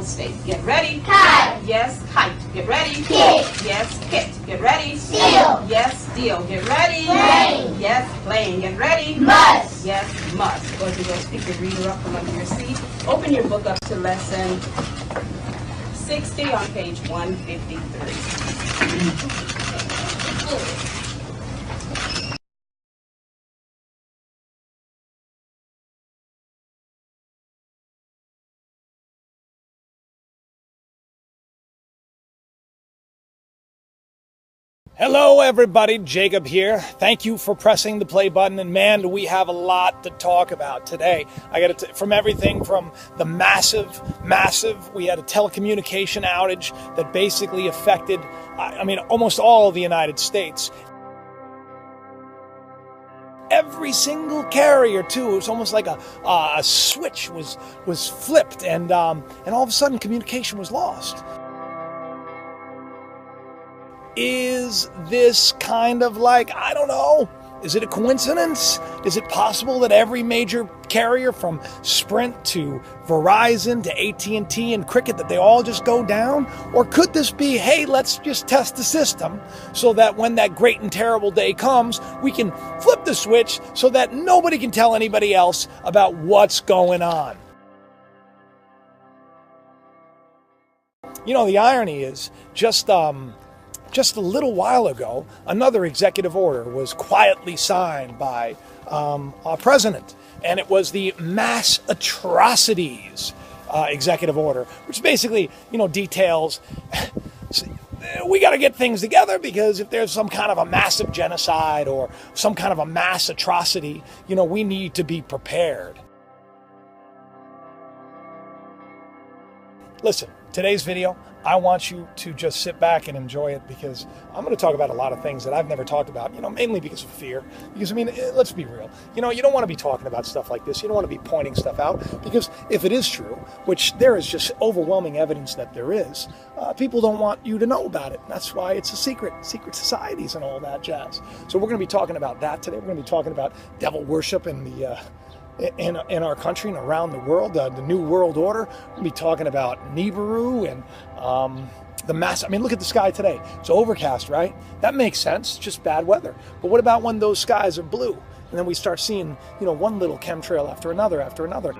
state. Get ready. Kite. Yes, kite. Get ready. Kit. Yes, kit. Get ready. Steal. Yes, steal. Get ready. Plane. Yes, plane. Get ready. Must. Yes, must. Go ahead and go pick your reader up from under your seat. Open your book up to lesson 60 on page 153. Hello everybody, Jacob here. Thank you for pressing the play button, and man, do we have a lot to talk about today. I got from everything from the massive, we had a telecommunication outage that basically affected, almost all of the United States. Every single carrier too. It was almost like a switch was flipped, and all of a sudden communication was lost. Is this kind of like, I don't know, is it a coincidence? Is it possible that every major carrier from Sprint to Verizon to AT&T and Cricket, that they all just go down? Or could this be, hey, let's just test the system so that when that great and terrible day comes, we can flip the switch so that nobody can tell anybody else about what's going on? You know, the irony is just a little while ago, another executive order was quietly signed by our president, and it was the mass atrocities executive order, which basically, details we got to get things together, because if there's some kind of a massive genocide or some kind of a mass atrocity, we need to be prepared. Listen, today's video, I want you to just sit back and enjoy it, because I'm going to talk about a lot of things that I've never talked about, mainly because of fear. Because, let's be real. You don't want to be talking about stuff like this. You don't want to be pointing stuff out, because if it is true, which there is just overwhelming evidence that there is, people don't want you to know about it. That's why it's a secret societies and all that jazz. So we're going to be talking about that today. We're going to be talking about devil worship and in our country and around the world, the New World Order. We'll be talking about Nibiru and the mass. Look at the sky today. It's overcast, right? That makes sense. It's just bad weather. But what about when those skies are blue? And then we start seeing, one little chemtrail after another after another.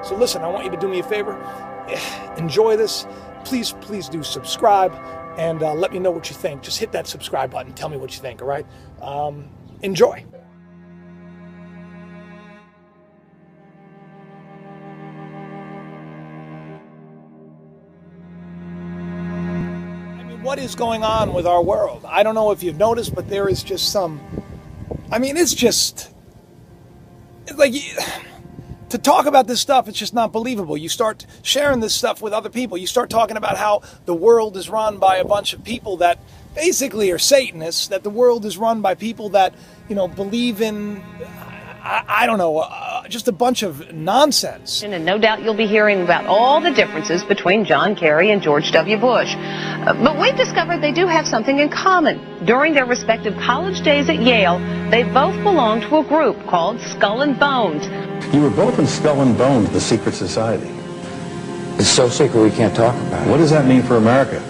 So listen, I want you to do me a favor. Enjoy this. Please do subscribe, and let me know what you think. Just hit that subscribe button. Tell me what you think, all right? Enjoy. What is going on with our world? I don't know if you've noticed, but there is just some... it's like... To talk about this stuff, it's just not believable. You start sharing this stuff with other people. You start talking about how the world is run by a bunch of people that basically are Satanists, that the world is run by people that, believe in, I don't know, just a bunch of nonsense. And no doubt you'll be hearing about all the differences between John Kerry and George W. Bush. But we've discovered they do have something in common. During their respective college days at Yale, they both belonged to a group called Skull and Bones. You were both in Skull and Bones, the secret society. It's so secret we can't talk about it. What does that mean for America?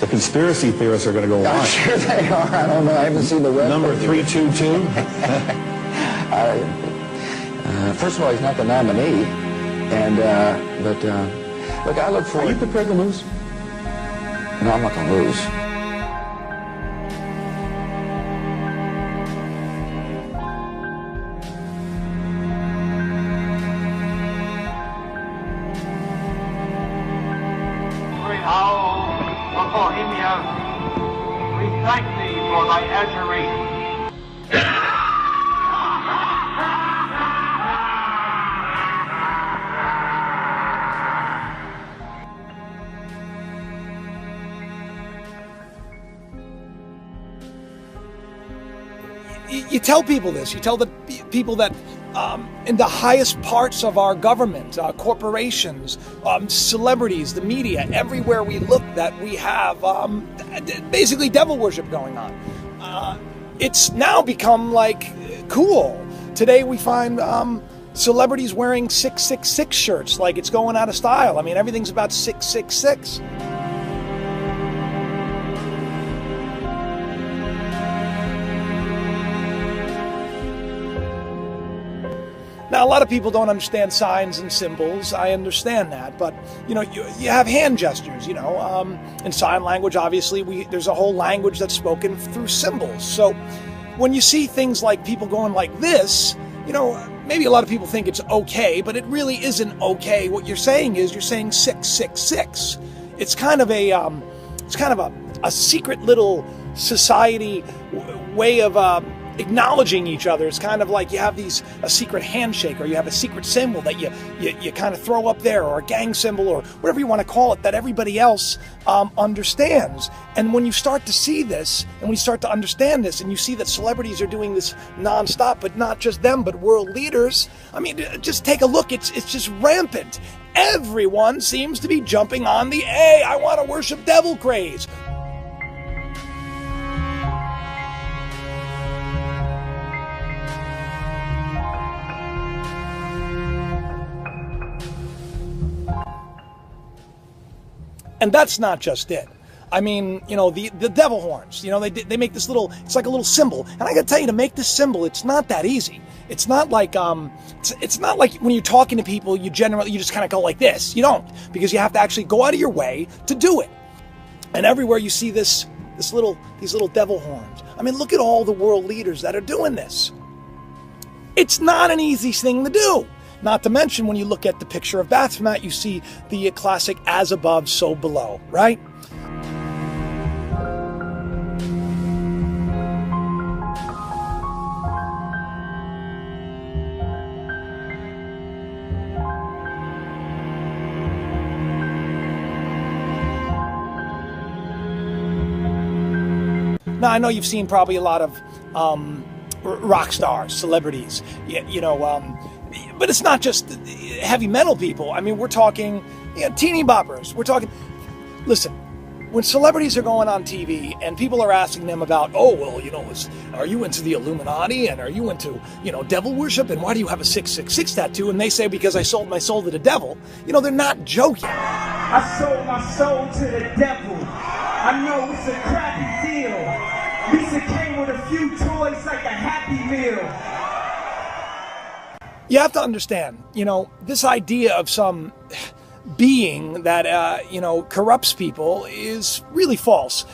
The conspiracy theorists are going to go I'm on. sure they are. I don't know. I haven't seen the web. Number 322? First of all, he's not the nominee. And, look, I look forward... Are you prepared to lose? No, I'm not going to lose. We thank thee for thy adjuration. You tell people this. You tell the people that in the highest parts of our government, corporations, celebrities, the media, everywhere we look, that we have basically devil worship going on. It's now become like cool. Today we find celebrities wearing 666 shirts like it's going out of style. I mean, everything's about 666. Now, a lot of people don't understand signs and symbols. I understand that, but you know, you have hand gestures. You know, in sign language, obviously, there's a whole language that's spoken through symbols. So, when you see things like people going like this, you know, maybe a lot of people think it's okay, but it really isn't okay. What you're saying is you're saying 666. It's kind of a secret little society way of acknowledging each other. It's kind of like you have a secret handshake, or you have a secret symbol that you kind of throw up there, or a gang symbol, or whatever you want to call it, that everybody else understands. And when you start to see this, and when you start to understand this, and you see that celebrities are doing this nonstop, but not just them, but world leaders, I mean, just take a look. It's just rampant. Everyone seems to be jumping on the I want to worship devil craze. And that's not just it. I mean, you know, the devil horns, you know, they make this little, it's like a little symbol. And I gotta tell you, to make this symbol, it's not that easy. It's not like, it's not like when you're talking to people, you just kind of go like this. You don't, because you have to actually go out of your way to do it. And everywhere you see these little devil horns. I mean, look at all the world leaders that are doing this. It's not an easy thing to do. Not to mention, when you look at the picture of Baphomet, you see the classic as above, so below, right? Now, I know you've seen probably a lot of rock stars, celebrities, you know, but it's not just heavy metal people. I mean, we're talking, you know, teeny boppers. We're talking, listen, when celebrities are going on TV and people are asking them about, oh, well, you know, are you into the Illuminati, and are you into, you know, devil worship, and why do you have a 666 tattoo? And they say, because I sold my soul to the devil. You know, they're not joking. I sold my soul to the devil. I know it's a crappy deal. Lisa came with a few toys like a Happy Meal. You have to understand, you know, this idea of some being that, you know, corrupts people is really false.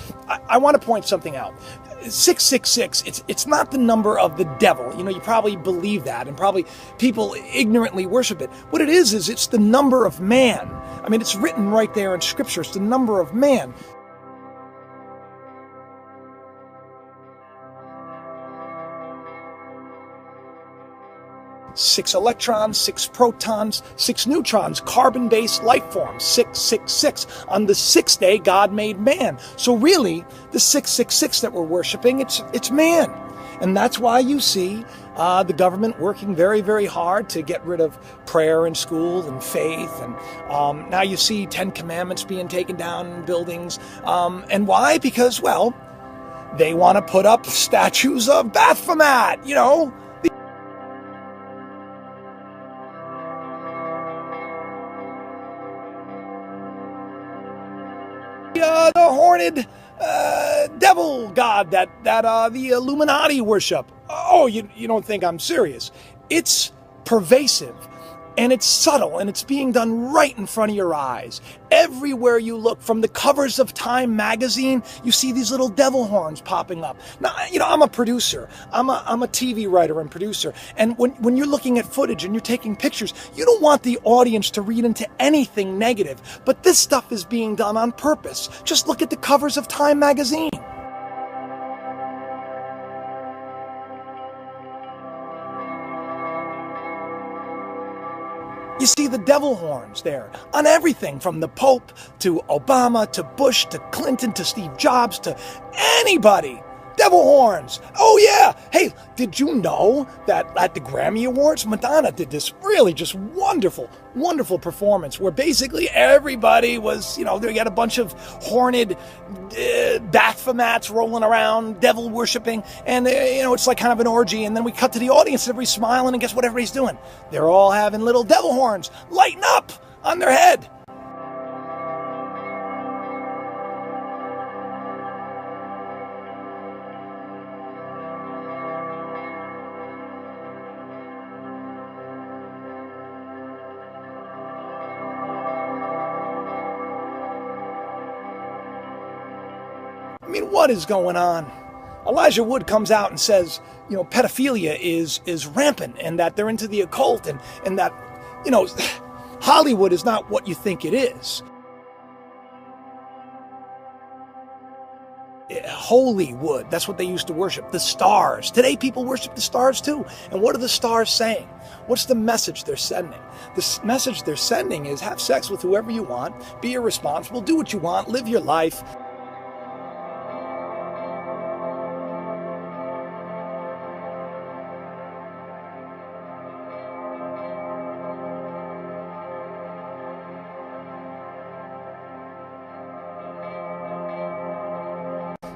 I want to point something out. 666, it's not the number of the devil. You know, you probably believe that, and probably people ignorantly worship it. What it is it's the number of man. I mean, it's written right there in Scripture. It's the number of man. 6 electrons, 6 protons, 6 neutrons, carbon-based life forms, 666. On the 6th day, God made man. So really, the 666 that we're worshiping, it's man. And that's why you see the government working very, very hard to get rid of prayer in school and faith. And now you see 10 commandments being taken down in buildings. And why? Because, well, they want to put up statues of Baphomet, you know. The horned devil god that the Illuminati worship. Oh, you don't think I'm serious? It's pervasive, and it's subtle, and it's being done right in front of your eyes. Everywhere you look, from the covers of Time magazine, you see these little devil horns popping up. Now, you know, I'm a producer. I'm a TV writer and producer. And when you're looking at footage and you're taking pictures, you don't want the audience to read into anything negative. But this stuff is being done on purpose. Just look at the covers of Time magazine. You see the devil horns there on everything, from the Pope to Obama to Bush to Clinton to Steve Jobs to anybody. Devil horns. Oh yeah. Hey, did you know that at the Grammy Awards, Madonna did this really just wonderful, wonderful performance where basically everybody was, they had a bunch of horned Baphomats rolling around, devil worshiping, and it's like kind of an orgy. And then we cut to the audience, everybody's smiling, and guess what everybody's doing? They're all having little devil horns lighting up on their head. I mean, what is going on? Elijah Wood comes out and says, pedophilia is rampant and that they're into the occult and that, Hollywood is not what you think it is. Holy wood, that's what they used to worship, the stars. Today people worship the stars too. And what are the stars saying? What's the message they're sending? The message they're sending is have sex with whoever you want, be irresponsible, do what you want, live your life.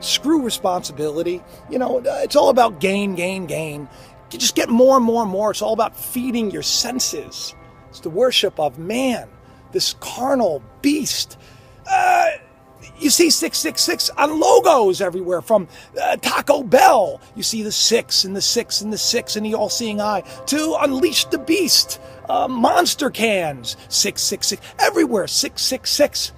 Screw responsibility. It's all about gain. You just get more and more and more. It's all about feeding your senses. It's the worship of man, this carnal beast. You see 666 on logos everywhere from Taco Bell. You see the 6 and the 6 and the 6 and the all-seeing eye to Unleash the Beast. Monster cans, 666, everywhere, 666.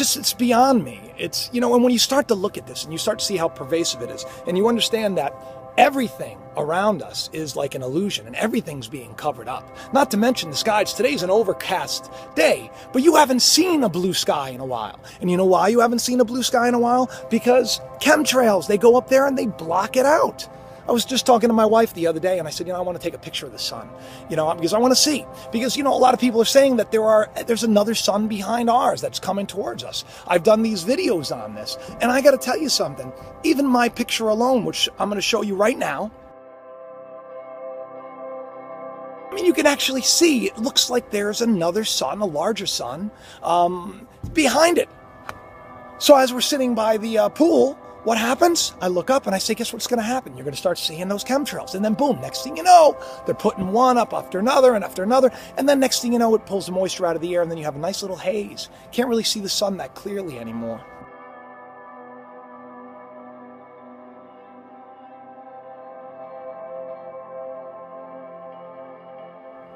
It's beyond me. It's, and when you start to look at this and you start to see how pervasive it is, and you understand that everything around us is like an illusion and everything's being covered up. Not to mention the skies. Today's an overcast day, but you haven't seen a blue sky in a while. And you know why you haven't seen a blue sky in a while? Because chemtrails, they go up there and they block it out. I was just talking to my wife the other day and I said, I want to take a picture of the sun, because I want to see. Because, a lot of people are saying that there's another sun behind ours that's coming towards us. I've done these videos on this. And I got to tell you something. Even my picture alone, which I'm going to show you right now. I mean, you can actually see, it looks like there's another sun, a larger sun, behind it. So as we're sitting by the pool, what happens? I look up and I say, guess what's going to happen? You're going to start seeing those chemtrails. And then boom, next thing you know, they're putting one up after another and after another. And then next thing you know, it pulls the moisture out of the air and then you have a nice little haze. Can't really see the sun that clearly anymore.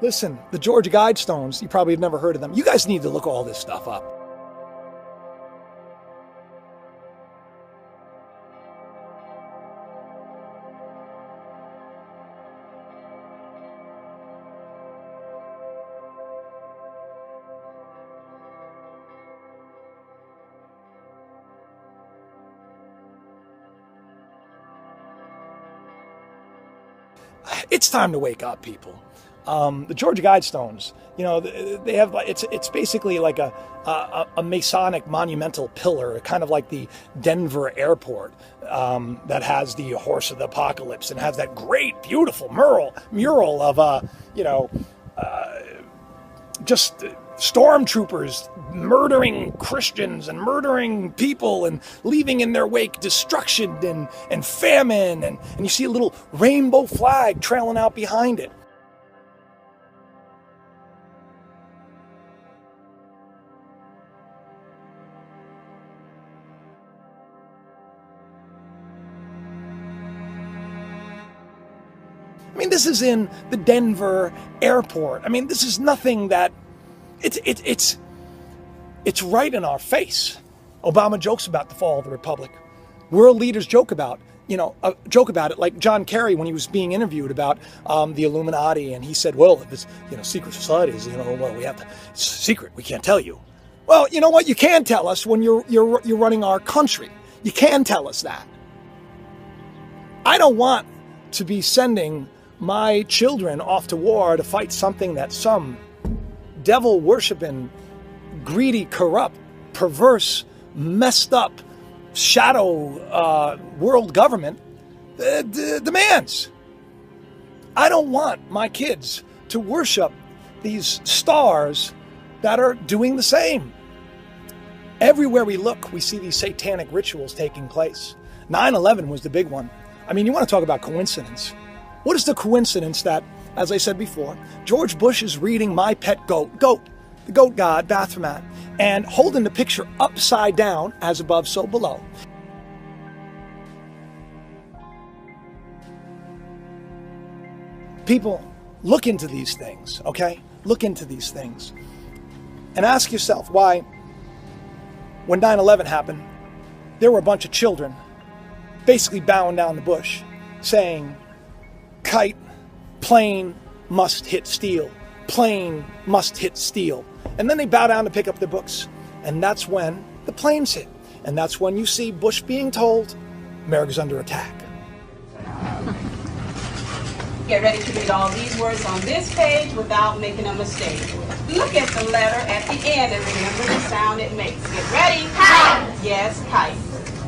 Listen, the Georgia Guidestones, you probably have never heard of them. You guys need to look all this stuff up. It's time to wake up, people. The Georgia Guidestones, they have, it's basically like a Masonic monumental pillar, kind of like the Denver airport, that has the Horse of the Apocalypse and has that great, beautiful mural of, just stormtroopers murdering Christians and murdering people and leaving in their wake destruction and famine. And you see a little rainbow flag trailing out behind it. I mean, this is in the Denver airport. I mean, this is nothing that it's right in our face. Obama jokes about the fall of the republic. World leaders joke about it, like John Kerry when he was being interviewed about the Illuminati, and he said, well, if it's secret societies, well, we have to, it's secret, we can't tell you. Well, you know what? You can tell us when you're running our country. You can tell us that. I don't want to be sending my children off to war to fight something that some devil-worshiping, greedy, corrupt, perverse, messed up, shadow world government demands. I don't want my kids to worship these stars that are doing the same. Everywhere we look, we see these satanic rituals taking place. 9/11 was the big one. I mean, you want to talk about coincidence. What is the coincidence that, as I said before, George Bush is reading My Pet Goat, the goat god, Baphomet, and holding the picture upside down, as above, so below. People, look into these things, okay? Look into these things. And ask yourself why, when 9/11 happened, there were a bunch of children basically bowing down the bush, saying, kite, plane must hit steel. Plane must hit steel. And then they bow down to pick up their books. And that's when the planes hit. And that's when you see Bush being told, America's under attack. Get ready to read all these words on this page without making a mistake. Look at the letter at the end and remember the sound it makes. Get ready. Kite. Yes, kite.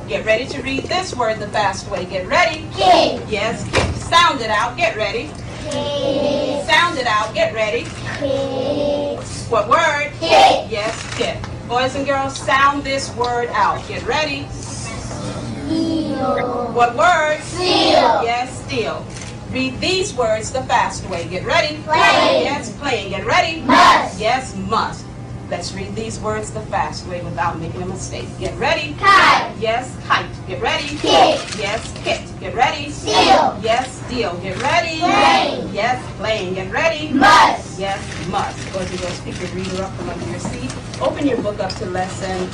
Get ready to read this word the fast way. Get ready. Kid. Yes, kid. Sound it out. Get ready. Kid. Sound it out. Get ready. Kid. What word? Kid. Yes, kid. Boys and girls, sound this word out. Get ready. Steel. What word? Steel. Yes, steel. Read these words the fast way. Get ready. Playing. Yes, playing. Get ready. Must. Yes, must. Let's read these words the fast way without making a mistake. Get ready. Kite. Yes, kite. Get ready. Kit. Yes, kit. Get ready. Steel. Yes, steel. Get ready. Plane. Yes, plane. Get ready. Must. Yes, must. Boys and girls, pick your reader up from under your seat. Open your book up to lesson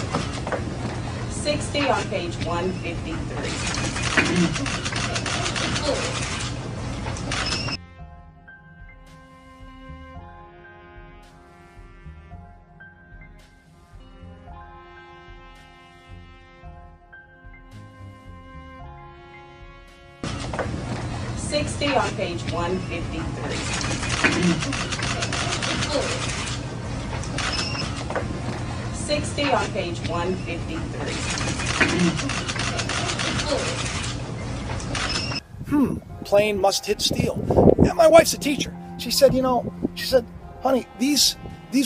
60 on page 153. 60 on page 153. 60 on page 153. Plane must hit steel. Yeah, my wife's a teacher. She said, honey, these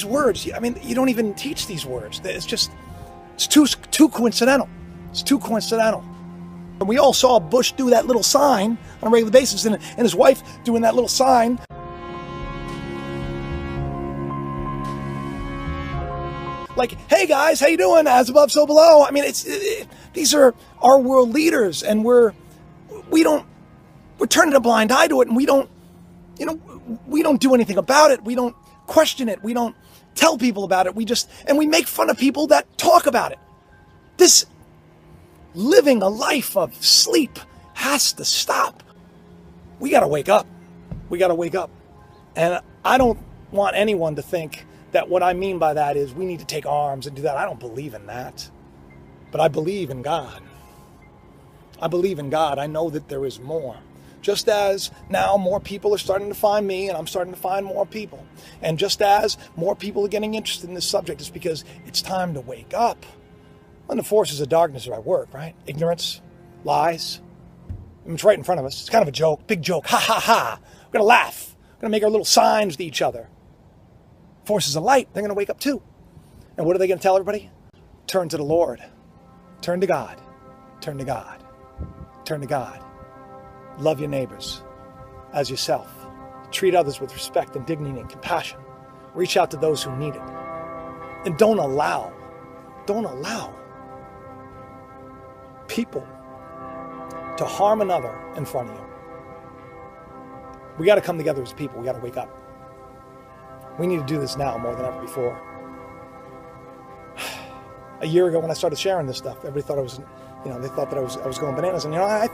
words, I mean, you don't even teach these words. It's too coincidental. It's too coincidental. And we all saw Bush do that little sign on a regular basis, and his wife doing that little sign. Like, hey guys, how you doing? As above, so below. I mean, these are our world leaders, and we're turning a blind eye to it, and we don't do anything about it. We don't question it. We don't tell people about it. We make fun of people that talk about it. This living a life of sleep has to stop. We got to wake up. We got to wake up. And I don't want anyone to think that what I mean by that is we need to take arms and do that. I don't believe in that. But I believe in God. I believe in God. I know that there is more. Just as now more people are starting to find me and I'm starting to find more people. And just as more people are getting interested in this subject, it's because it's time to wake up. And the forces of darkness are at work, right? Ignorance, lies. I mean, it's right in front of us. It's kind of a joke, big joke. Ha, ha, ha. We're going to laugh. We're going to make our little signs to each other. Forces of light, they're going to wake up too. And what are they going to tell everybody? Turn to the Lord. Turn to God. Turn to God. Turn to God. Love your neighbors as yourself. Treat others with respect and dignity and compassion. Reach out to those who need it. And don't allow people to harm another in front of you. We got to come together as people. We got to wake up. We need to do this now more than ever before. A year ago when I started sharing this stuff, everybody thought I was, they thought that I was going bananas. And I thought